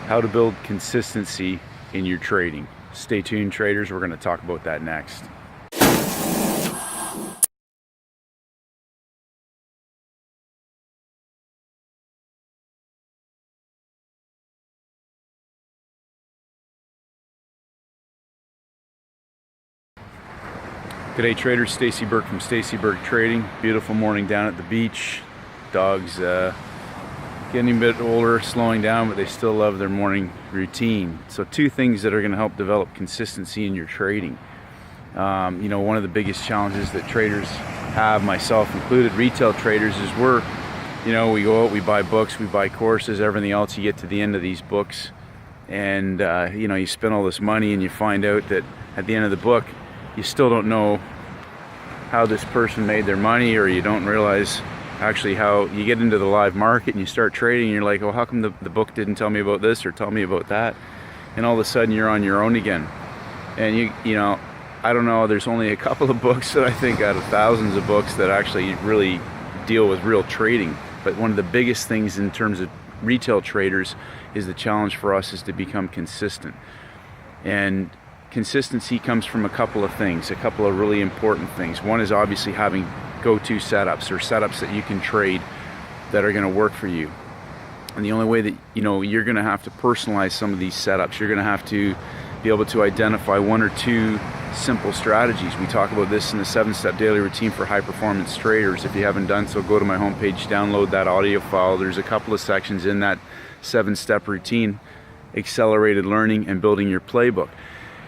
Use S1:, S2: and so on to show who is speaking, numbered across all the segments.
S1: how to build consistency in your trading. Stay tuned, traders. We're going to talk about that next. G'day traders, Stacey Burke from Stacey Burke Trading. Beautiful morning down at the beach. Dogs getting a bit older, slowing down, but they still love their morning routine. So two things that are going to help develop consistency in your trading. One of the biggest challenges that traders have, myself included, retail traders, is we go out, we buy books, we buy courses, everything else. You get to the end of these books and you spend all this money and you find out that at the end of the book you still don't know how this person made their money, or you don't realize actually how you get into the live market and you start trading and you're like, well, how come the book didn't tell me about this or tell me about that? And all of a sudden you're on your own again. And I don't know, there's only a couple of books that I think out of thousands of books that actually really deal with real trading. But one of the biggest things in terms of retail traders is the challenge for us is to become consistent. And consistency comes from a couple of things, a couple of really important things. One is obviously having go-to setups, or setups that you can trade that are going to work for you. And the only way that you're going to have to personalize some of these setups, you're going to have to be able to identify one or two simple strategies. We talk about this in the 7-step daily routine for high performance traders. If you haven't done so, go to my homepage, download that audio file. There's a couple of sections in that 7-step routine: accelerated learning and building your playbook.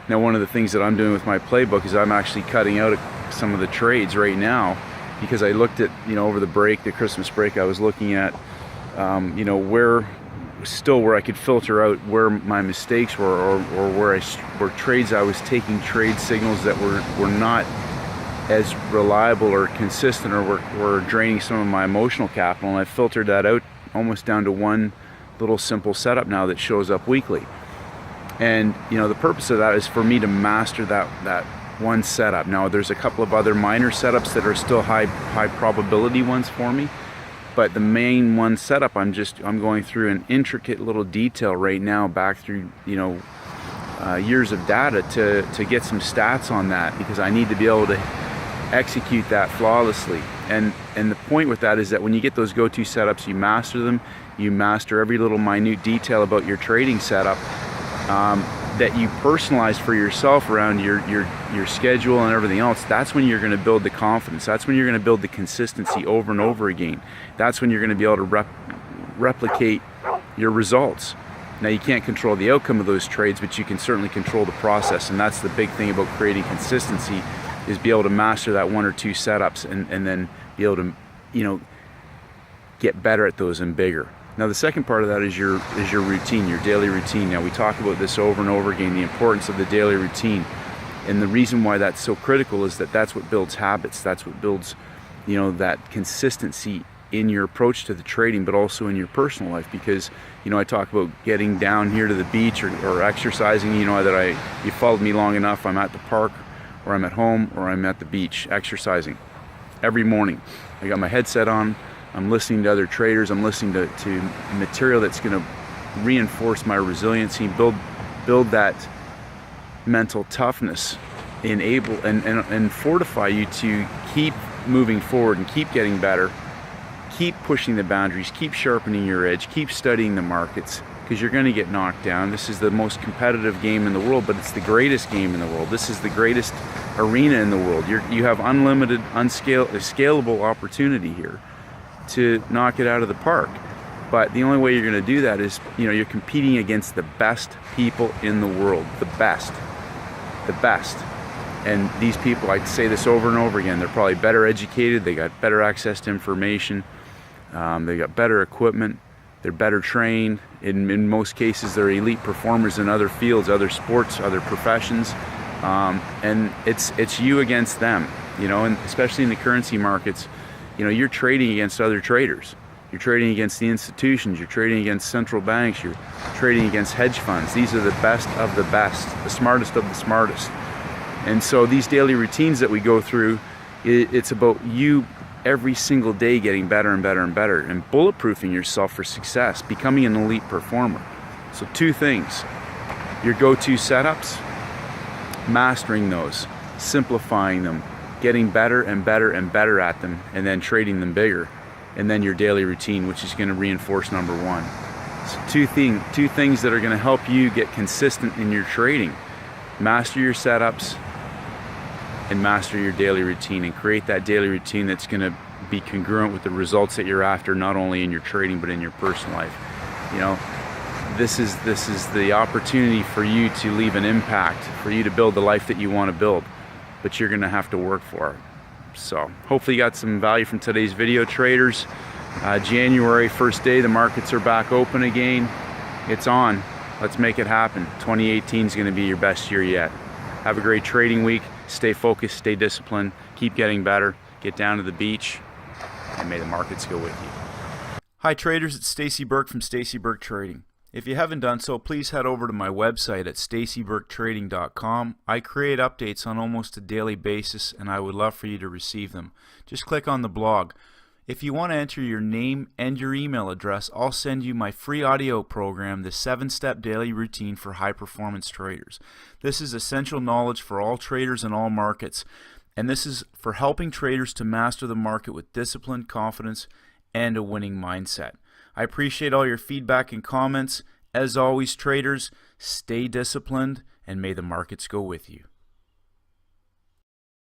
S1: Now, one of the things that I'm doing with my playbook is I'm actually cutting out some of the trades right now, because I looked at, over the break, the Christmas break, I was looking at, where I could filter out where my mistakes were, or where trades I was taking trade signals that were not as reliable or consistent, or were draining some of my emotional capital. And I filtered that out almost down to one little simple setup now that shows up weekly. And the purpose of that is for me to master that one setup. Now, there's a couple of other minor setups that are still high probability ones for me, but the main one setup, I'm going through an intricate little detail right now, back through years of data to get some stats on that, because I need to be able to execute that flawlessly. And the point with that is that when you get those go-to setups, you master them. You master every little minute detail about your trading setup, that you personalize for yourself around your schedule and everything else. That's when you're going to build the confidence. That's when you're going to build the consistency over and over again. That's when you're going to be able to replicate your results. Now, you can't control the outcome of those trades, but you can certainly control the process. And that's the big thing about creating consistency, is be able to master that one or two setups and then be able to get better at those and bigger. Now, the second part of that is your routine, your daily routine. Now, we talk about this over and over again, the importance of the daily routine. And the reason why that's so critical is that that's what builds habits. That's what builds, that consistency in your approach to the trading, but also in your personal life. Because, I talk about getting down here to the beach or exercising, you followed me long enough. I'm at the park, or I'm at home, or I'm at the beach exercising every morning. I got my headset on. I'm listening to other traders. I'm listening to material that's going to reinforce my resiliency, build that mental toughness, enable and fortify you to keep moving forward and keep getting better, keep pushing the boundaries, keep sharpening your edge, keep studying the markets, because you're going to get knocked down. This is the most competitive game in the world, but it's the greatest game in the world. This is the greatest arena in the world. You have unlimited, scalable opportunity here to knock it out of the park. But the only way you're going to do that is, you're competing against the best people in the world, the best. And these people, I say this over and over again, they're probably better educated, they got better access to information, they got better equipment, they're better trained. In most cases, they're elite performers in other fields, other sports, other professions, and it's you against them, and especially in the currency markets. You're trading against other traders. You're trading against the institutions. You're trading against central banks. You're trading against hedge funds. These are the best of the best, the smartest of the smartest. And so these daily routines that we go through, it's about you every single day getting better and better and better, and bulletproofing yourself for success, becoming an elite performer. So 2 things: your go-to setups, mastering those, simplifying them, getting better and better and better at them, and then trading them bigger, and then your daily routine, which is going to reinforce number 1. So two things that are going to help you get consistent in your trading: master your setups and master your daily routine, and create that daily routine that's going to be congruent with the results that you're after, not only in your trading but in your personal life. You know, this is the opportunity for you to leave an impact, for you to build the life that you want to build, but you're going to have to work for it. So hopefully you got some value from today's video, traders. January, first day, the markets are back open again. It's on. Let's make it happen. 2018 is going to be your best year yet. Have a great trading week. Stay focused, stay disciplined, keep getting better, get down to the beach, and may the markets go with you. Hi traders, it's Stacey Burke from Stacey Burke Trading. If you haven't done so, please head over to my website at staceyburketrading.com. I create updates on almost a daily basis, and I would love for you to receive them. Just click on the blog. If you want to enter your name and your email address, I'll send you my free audio program, the 7-Step Daily Routine for High Performance Traders. This is essential knowledge for all traders in all markets, and this is for helping traders to master the market with discipline, confidence, and a winning mindset. I appreciate all your feedback and comments. As always, traders, stay disciplined, and may the markets go with you.